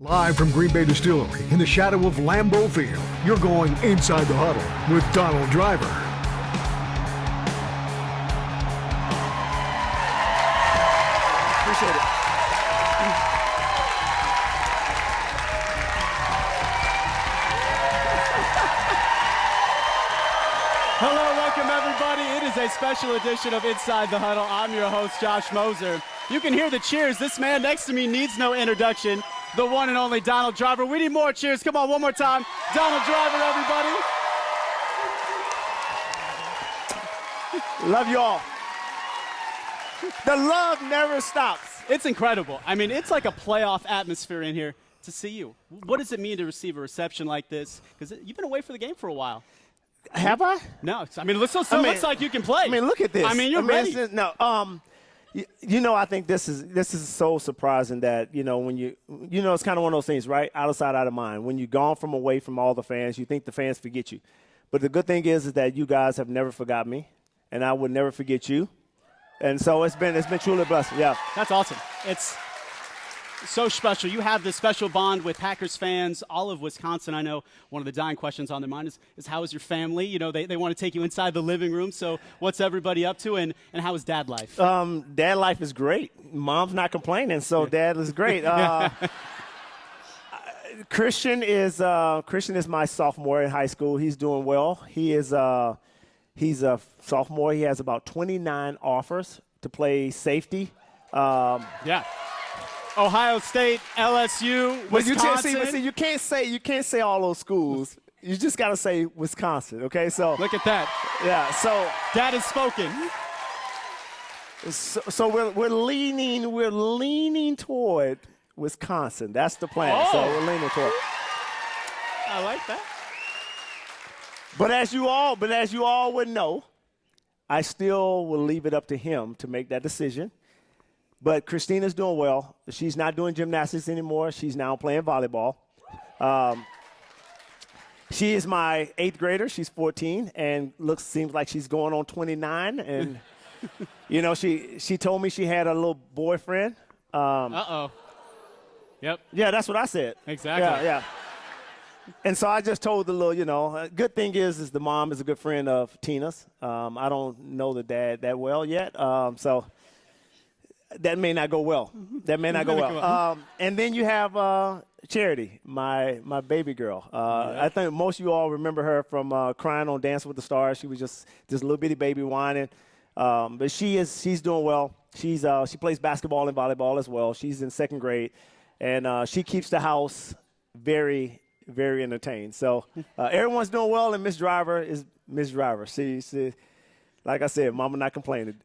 Live from Green Bay Distillery in the shadow of Lambeau Field, you're going inside the huddle with Donald Driver. Appreciate it. Hello, welcome everybody. It is a special edition of Inside the Huddle. I'm your host, Josh Moser. You can hear the cheers. This man next to me needs no introduction. The one and only Donald Driver. We need more cheers. Come on, one more time. Donald Driver, everybody. Love you all. The love never stops. It's incredible. I mean, it's like a playoff atmosphere in here to see you. What does it mean to receive a reception like this? Because you've been away for the game for a while. Have I? No. I mean, it looks like you can play. I mean, look at this. I mean, you're ready. I think this is so surprising that, when it's kind of one of those things, right? Out of sight, out of mind. When you're gone from away from all the fans, you think the fans forget you. But the good thing is that you guys have never forgot me, and I would never forget you. And so it's been truly a blessing. Yeah. That's awesome. It's so special. You have this special bond with Packers fans all of Wisconsin. I know one of the dying questions on their mind is how is your family? They want to take you inside the living room. So what's everybody up to, and how is dad life? Dad life is great. Mom's not complaining, so dad is great. Christian is my sophomore in high school. He's doing well. He's a sophomore. He has about 29 offers to play safety. Yeah. Ohio State, LSU, Wisconsin. You can't say all those schools. You just got to say Wisconsin, okay? So look at that. Yeah. So dad has spoken. So we're leaning toward Wisconsin. That's the plan. Oh. So we're leaning toward. I like that. But as you all would know, I still will leave it up to him to make that decision. But Christina's doing well. She's not doing gymnastics anymore. She's now playing volleyball. She is my 8th grader. She's 14 and seems like she's going on 29. And, she told me she had a little boyfriend. Uh-oh. Yep. Yeah, that's what I said. Exactly. Yeah. And so I just told the little, good thing is the mom is a good friend of Tina's. I don't know the dad that well yet. So that may not go well. And then you have Charity, my baby girl. I think most of you all remember her from crying on Dancing with the Stars. She was just this little bitty baby whining. But she's doing well. She plays basketball and volleyball as well. She's in 2nd grade. And she keeps the house very, very entertained. So everyone's doing well, and Miss Driver is Miss Driver. See, like I said, Mama not complaining.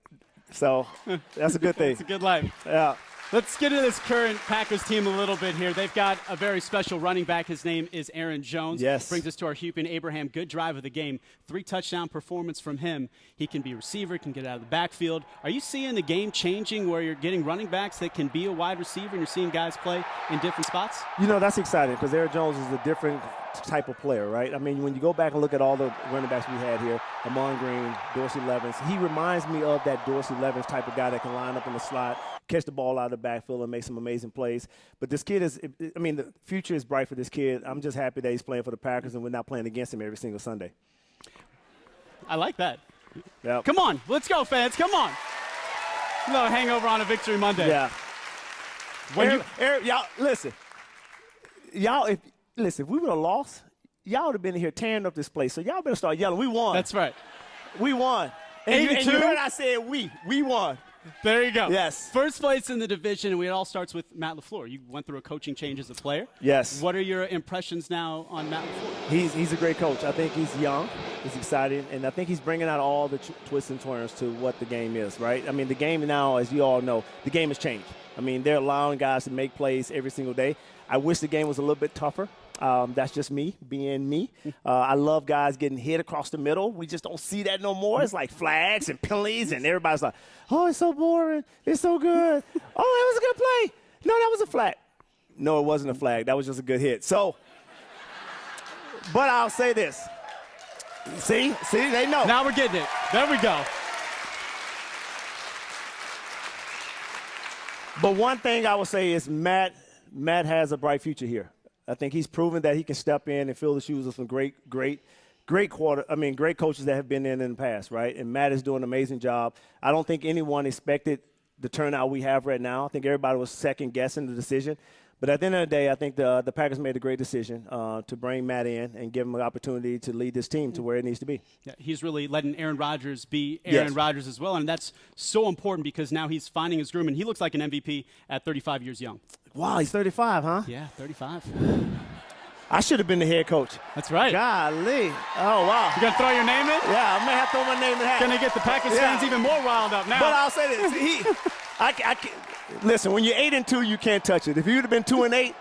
So that's a good thing. It's a good life. Yeah. Let's get into this current Packers team a little bit here. They've got a very special running back. His name is Aaron Jones. Yes. Brings us to our Hupin Abraham good drive of the game. 3-touchdown performance from him. He can be a receiver, can get out of the backfield. Are you seeing the game changing where you're getting running backs that can be a wide receiver and you're seeing guys play in different spots? That's exciting because Aaron Jones is a different type of player, right? I mean, when you go back and look at all the running backs we had here, Amon Green, Dorsey Levens, he reminds me of that Dorsey Levens type of guy that can line up in the slot, catch the ball out of the backfield and make some amazing plays. But this kid the future is bright for this kid. I'm just happy that he's playing for the Packers and we're not playing against him every single Sunday. I like that. Yep. Come on. Let's go, fans. Come on. A little hangover on a Victory Monday. Yeah. Y'all, listen. If we would have lost, y'all would have been here tearing up this place. So y'all better start yelling. We won. That's right. We won. And you heard I said we. We won. There you go. Yes. First place in the division, and it all starts with Matt LaFleur. You went through a coaching change as a player. Yes. What are your impressions now on Matt LaFleur? He's a great coach. I think he's young. He's exciting. And I think he's bringing out all the twists and turns to what the game is, right? I mean, the game now, as you all know, the game has changed. I mean, they're allowing guys to make plays every single day. I wish the game was a little bit tougher. That's just me being me. I love guys getting hit across the middle. We just don't see that no more. It's like flags and penalties, and everybody's like, oh, it's so boring. It's so good. Oh, that was a good play. No, that was a flag. No, it wasn't a flag. That was just a good hit. So, but I'll say this. See, they know. Now we're getting it. There we go. But one thing I would say is Matt Matt has a bright future here. I think he's proven that he can step in and fill the shoes of some great coaches that have been in the past, right? And Matt is doing an amazing job. I don't think anyone expected the turnout we have right now. I think everybody was second-guessing the decision. But at the end of the day, I think the Packers made a great decision to bring Matt in and give him an opportunity to lead this team to where it needs to be. Yeah, he's really letting Aaron Rodgers be Aaron Rodgers as well, and that's so important because now he's finding his groove, and he looks like an MVP at 35 years young. Wow, he's 35, huh? Yeah, 35. I should have been the head coach. That's right. Golly. Oh, wow. You going to throw your name in? Yeah, I may have to throw my name in the hat. Going to get the Packers fans even more riled up now. But I'll say this. Listen, when you're 8-2, you can't touch it. If you'd have been 2-8,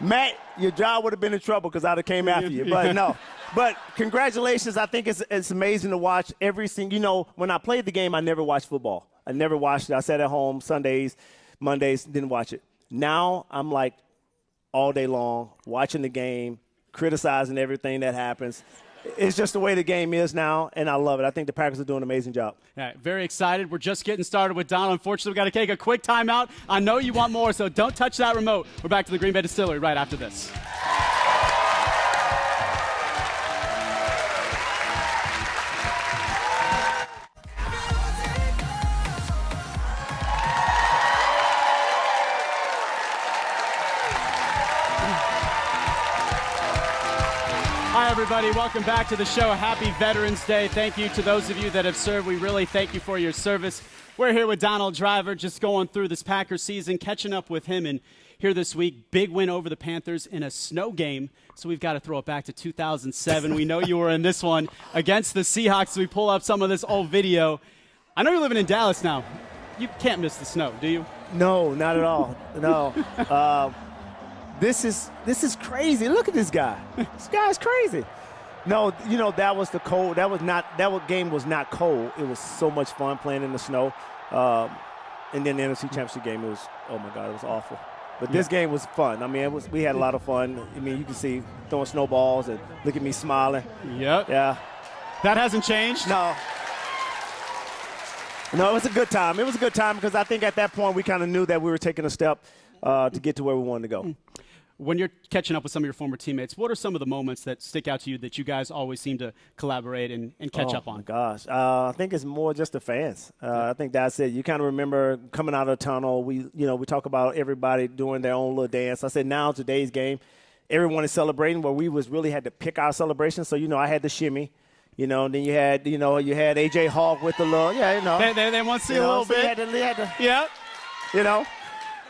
Matt, your job would have been in trouble because I'd have came after you. But no. But congratulations. I think it's amazing to watch every single – you know, when I played the game, I never watched football. I never watched it. I sat at home Sundays, Mondays, didn't watch it. Now I'm like all day long watching the game, criticizing everything that happens. It's just the way the game is now, and I love it. I think the Packers are doing an amazing job. Yeah, very excited. We're just getting started with Donald. Unfortunately, we've got to take a quick timeout. I know you want more, so don't touch that remote. We're back to the Green Bay Distillery right after this. Hi, everybody. Welcome back to the show. Happy Veterans Day. Thank you to those of you that have served. We really thank you for your service. We're here with Donald Driver, just going through this Packers season, catching up with him. And here this week, big win over the Panthers in a snow game. So we've got to throw it back to 2007. We know you were in this one against the Seahawks. So we pull up some of this old video. I know you're living in Dallas now. You can't miss the snow, do you? No, not at all. No. This is crazy. Look at this guy. This guy's crazy. No, you know, that was the cold. That game was not cold. It was so much fun playing in the snow. And then the NFC Championship game, it was, oh my God, it was awful. But this game was fun. I mean, we had a lot of fun. I mean, you can see throwing snowballs and look at me smiling. Yep. Yeah. That hasn't changed? No. No, it was a good time. It was a good time because I think at that point we kind of knew that we were taking a step to get to where we wanted to go. When you're catching up with some of your former teammates, what are some of the moments that stick out to you that you guys always seem to collaborate and catch up on? Oh, my gosh. I think it's more just the fans. I think that's it. You kind of remember coming out of the tunnel. We talk about everybody doing their own little dance. I said now today's game, everyone is celebrating where we really had to pick our celebration. So, I had the shimmy. And then you had A.J. Hawk with the little, They want to see a little bit. Yeah.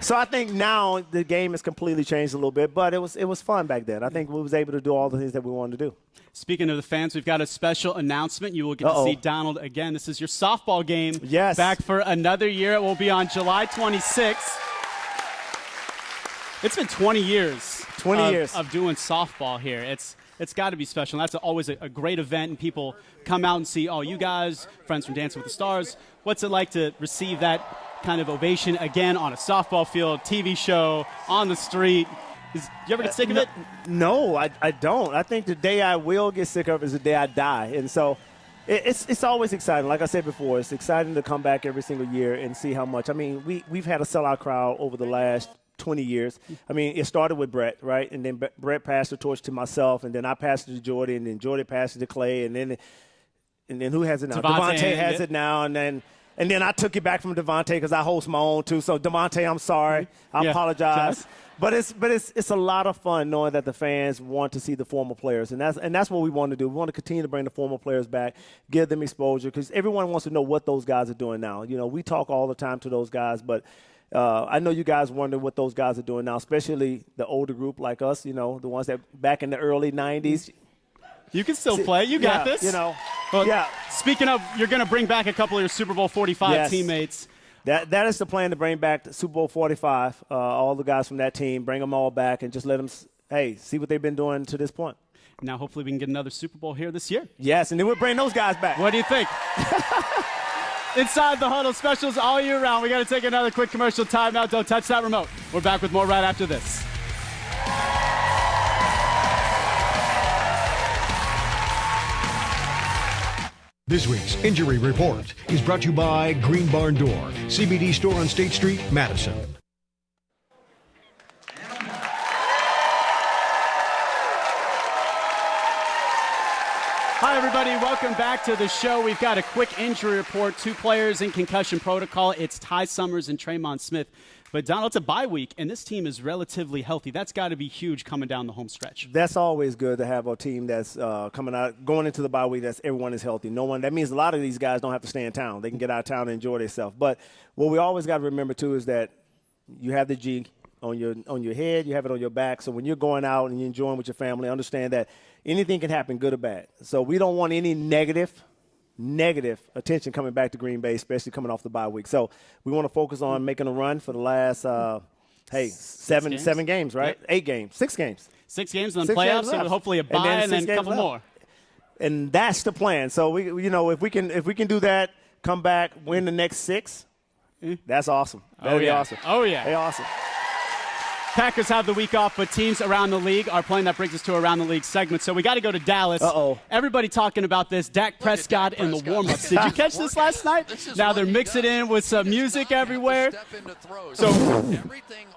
So I think now the game has completely changed a little bit, but it was fun back then. I think we was able to do all the things that we wanted to do. Speaking of the fans, we've got a special announcement. You will get to see Donald again. This is your softball game. Yes. Back for another year. It will be on July 26th. It's been 20 years. 20 years of doing softball here. It's got to be special. That's always a great event, and people come out and see, you guys, friends from Dancing with the Stars. What's it like to receive that kind of ovation again on a softball field, TV show, on the street? Do you ever get sick of it? No, I don't. I think the day I will get sick of it is the day I die. And so it's always exciting. Like I said before, it's exciting to come back every single year and see how much. I mean, we've had a sellout crowd over the last 20 years. I mean, it started with Brett, right? And then Brett passed the torch to myself, and then I passed it to Jordy, and then Jordy passed it to Clay, and then who has it now? Devontae has it now, and then I took it back from Devontae because I host my own too. So Devontae, I'm sorry. I apologize. But it's a lot of fun knowing that the fans want to see the former players, and that's what we want to do. We want to continue to bring the former players back, give them exposure, because everyone wants to know what those guys are doing now. We talk all the time to those guys, but I know you guys wonder what those guys are doing now, especially the older group like us. The ones that back in the early '90s. You can still play. You got this. Well, Speaking of, you're going to bring back a couple of your Super Bowl 45 teammates. That is the plan, to bring back the Super Bowl 45, all the guys from that team, bring them all back and just let them, see what they've been doing to this point. Now, hopefully we can get another Super Bowl here this year. Yes, and then we'll bring those guys back. What do you think? Inside the Huddle specials all year round. We got to take another quick commercial timeout. Don't touch that remote. We're back with more right after this. This week's Injury Report is brought to you by Green Barn Door, CBD store on State Street, Madison. Hi, everybody. Welcome back to the show. We've got a quick injury report. 2 players in concussion protocol. It's Ty Summers and Traymon Smith. But, Donald, it's a bye week, and this team is relatively healthy. That's got to be huge coming down the home stretch. That's always good to have a team that's going into the bye week, that's everyone is healthy. That means a lot of these guys don't have to stay in town. They can get out of town and enjoy themselves. But what we always got to remember, too, is that you have the G on your head, you have it on your back. So when you're going out and you're enjoying with your family, understand that anything can happen, good or bad. So we don't want any negative attention coming back to Green Bay, especially coming off the bye week. So we want to focus on making a run for the last, seven games, right? Yep. 8 games, 6 games. 6 games and then playoffs, so hopefully a bye and then a couple more. And that's the plan. So if we can do that, come back, win the next 6, that's awesome. That'd be awesome. Oh, yeah. Hey, awesome. Packers have the week off, but teams around the league are playing. That brings us to Around the League segment. So we got to go to Dallas. Everybody talking about this. Dak Prescott in the warm-ups. Did you catch this last night? Now they're mixing in with some music everywhere. So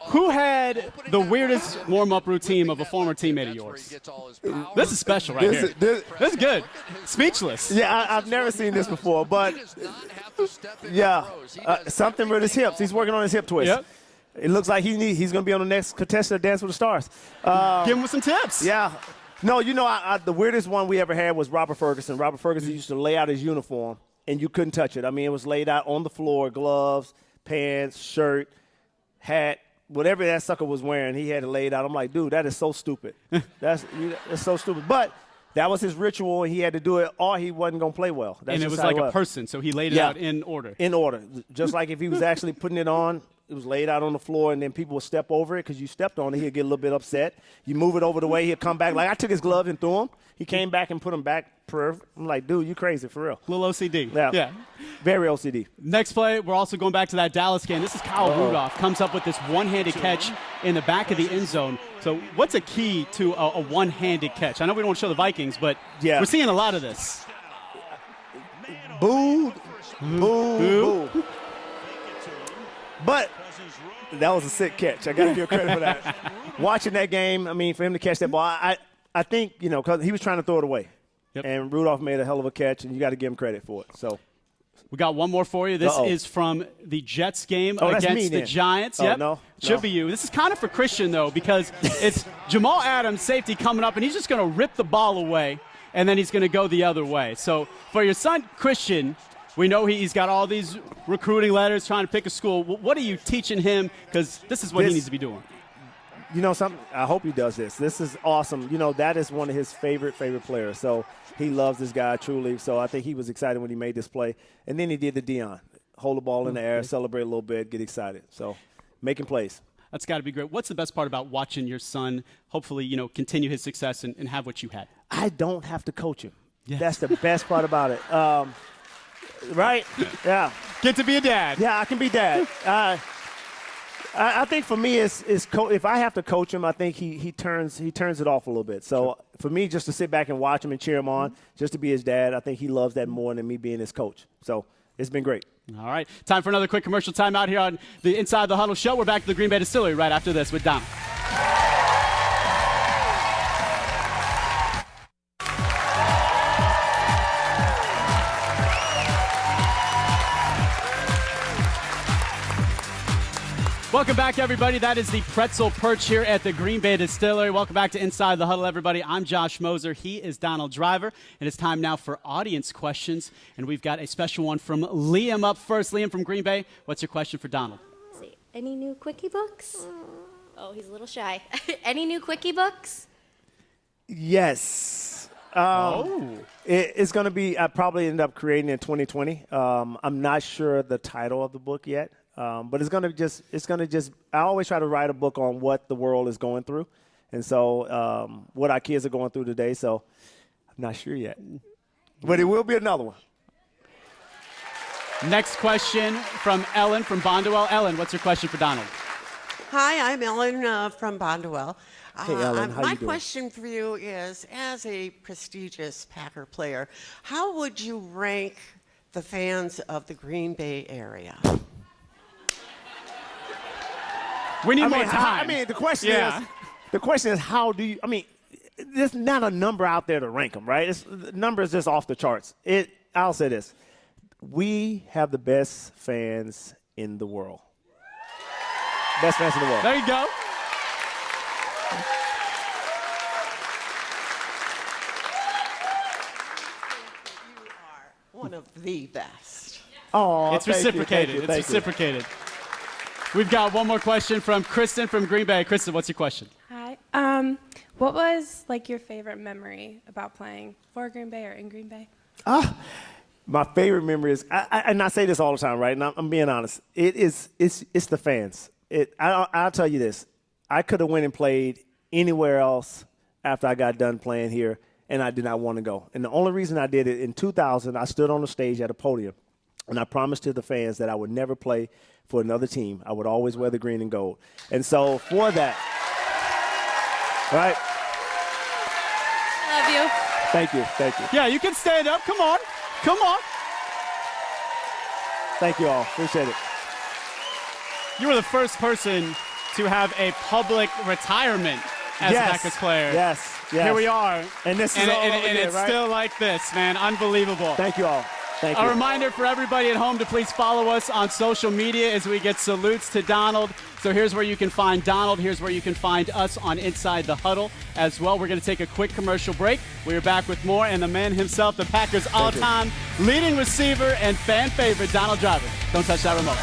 who had the weirdest warm-up routine of a former teammate of yours? This is special right here. This is good. Speechless. Yeah, I've never seen this before, but something with his hips. He's working on his hip twist. Yep. It looks like he's going to be on the next contestant of Dance with the Stars. Give him some tips. Yeah. No, the weirdest one we ever had was Robert Ferguson. Robert Ferguson used to lay out his uniform, and you couldn't touch it. I mean, it was laid out on the floor, gloves, pants, shirt, hat, whatever that sucker was wearing, he had it laid out. I'm like, dude, that is so stupid. That's so stupid. But that was his ritual, and he had to do it, or he wasn't going to play well. That's and it was like a person, so he laid it out in order. In order. Just like if he was actually putting it on, it was laid out on the floor, and then people would step over it because you stepped on it. He'd get a little bit upset. You move it over the way, he'd come back. Like, I took his gloves and threw them. He came back and put them back. I'm like, dude, you crazy, for real. Little OCD. Yeah. Very OCD. Next play, we're also going back to that Dallas game. This is Kyle Rudolph. Comes up with this one-handed catch in the back of the end zone. So what's a key to a one-handed catch? I know we don't show the Vikings, but we're seeing a lot of this. Boo. Boo. Boo. But that was a sick catch. I got to give credit for that. Watching that game, I mean, for him to catch that ball, I think, because he was trying to throw it away. Yep. And Rudolph made a hell of a catch, and you got to give him credit for it. So we got one more for you. This is from the Jets game against the Giants. Yep. No. Should be you. This is kind of for Christian, though, because it's Jamal Adams, safety, coming up, and he's just going to rip the ball away, and then he's going to go the other way. So for your son, Christian, we know he's got all these recruiting letters trying to pick a school. What are you teaching him? Because this is what he needs to be doing. Something, I hope he does this. This is awesome. That is one of his favorite players. So he loves this guy truly. So I think he was excited when he made this play. And then he did the Deion. Hold the ball in the air, celebrate a little bit, get excited. So making plays. That's got to be great. What's the best part about watching your son hopefully, continue his success and have what you had? I don't have to coach him. Yeah. That's the best part about it. Right? Yeah. Get to be a dad. Yeah, I can be dad. I think for me, if I have to coach him, I think he turns it off a little bit. So for me, just to sit back and watch him and cheer him on, just to be his dad, I think he loves that more than me being his coach. So it's been great. All right. Time for another quick commercial timeout here on the Inside the Huddle show. We're back to the Green Bay Distillery right after this with Donald. Welcome back, everybody. That is the Pretzel Perch here at the Green Bay Distillery. Welcome back to Inside the Huddle, everybody. I'm Josh Moser. He is Donald Driver. And it's time now for audience questions. And we've got a special one from Liam up first. Liam from Green Bay, what's your question for Donald? Let's see. Any new quickie books? Oh, he's a little shy. Any new quickie books? Yes. It's going to be, I probably end up creating in 2020. I'm not sure the title of the book yet. But it's going to just, I always try to write a book on what the world is going through. And so what our kids are going through today. So I'm not sure yet. But it will be another one. Next question from Ellen from Bondwell. Ellen, what's your question for Donald? Hi, I'm Ellen from Bondwell. Hey, Ellen, how you my doing? question for you is, as a prestigious Packer player, how would you rank the fans of the Green Bay area? We need more time. The question is, how do you? there's not a number out there to rank them, right? The number is just off the charts. I'll say this. We have the best fans in the world. Best fans in the world. There you go. One of the best. Oh, It's reciprocated. It's reciprocated. We've got one more question from Kristen from Green Bay. Kristen, what's your question? Hi. What was like your favorite memory about playing for Green Bay or in Green Bay? My favorite memory is, and I say this all the time, right? And I'm being honest. It's the fans. I'll tell you this. I could have went and played anywhere else after I got done playing here, and I did not want to go. And the only reason I did it, in 2000, I stood on the stage at a podium, and I promised to the fans that I would never play for another team. I would always wear the green and gold. And so for that, right? Love you. Thank you. Thank you. Yeah, you can stand up. Come on. Come on. Thank you all. Appreciate it. You were the first person to have a public retirement as a Packers player. Yes. Here we are. And this is all over and there, it's right? still like this, man. Unbelievable. Thank you all. Thank A you. reminder for everybody at home to please follow us on social media as we get salutes to Donald. So here's where you can find Donald. Here's where you can find us on Inside the Huddle as well. We're going to take a quick commercial break. We are back with more, and the man himself, the Packers' all-time leading receiver and fan favorite, Donald Driver. Don't touch that remote.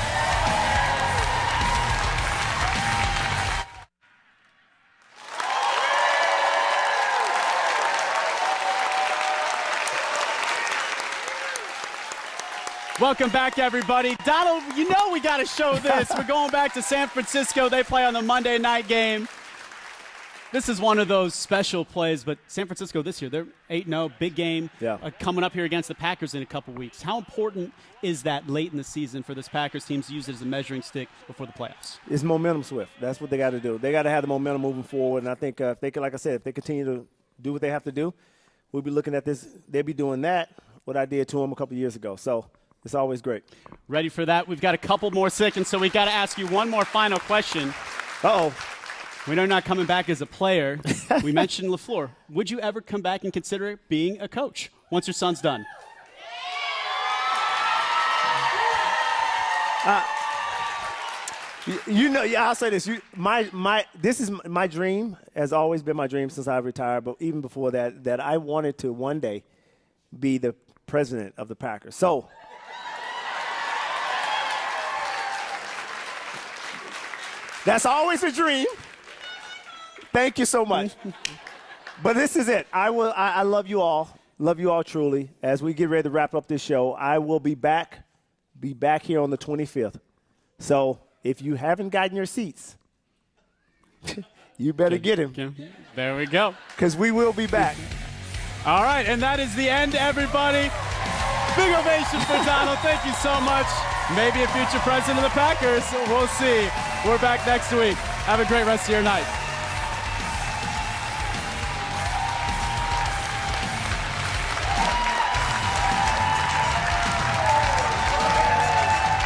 Welcome back, everybody. Donald, you know we got to show this. We're going back to San Francisco. They play on the Monday night game. This is one of those special plays, but San Francisco this year, they're 8-0, big game coming up here against the Packers in a couple weeks. How important is that late in the season for this Packers team to use it as a measuring stick before the playoffs? It's momentum swift. That's what they got to do. They got to have the momentum moving forward, and I think if they can, like I said, if they continue to do what they have to do, we'll be looking at this. They'll be doing that, what I did to them a couple years ago. So it's always great. Ready for that? We've got a couple more seconds, so we've got to ask you one more final question. Uh-oh. We know you're not coming back as a player. We mentioned LaFleur. Would you ever come back and consider being a coach once your son's done? I'll say this. This is my dream, has always been my dream since I retired, but even before that I wanted to one day be the president of the Packers. So that's always a dream. Thank you so much. But this is it. I love you all. Love you all truly. As we get ready to wrap up this show, I will be back here on the 25th. So if you haven't gotten your seats, you better get him. There we go. Because we will be back. All right, and that is the end, everybody. Big ovation for Donald. Thank you so much. Maybe a future president of the Packers. We'll see. We're back next week. Have a great rest of your night.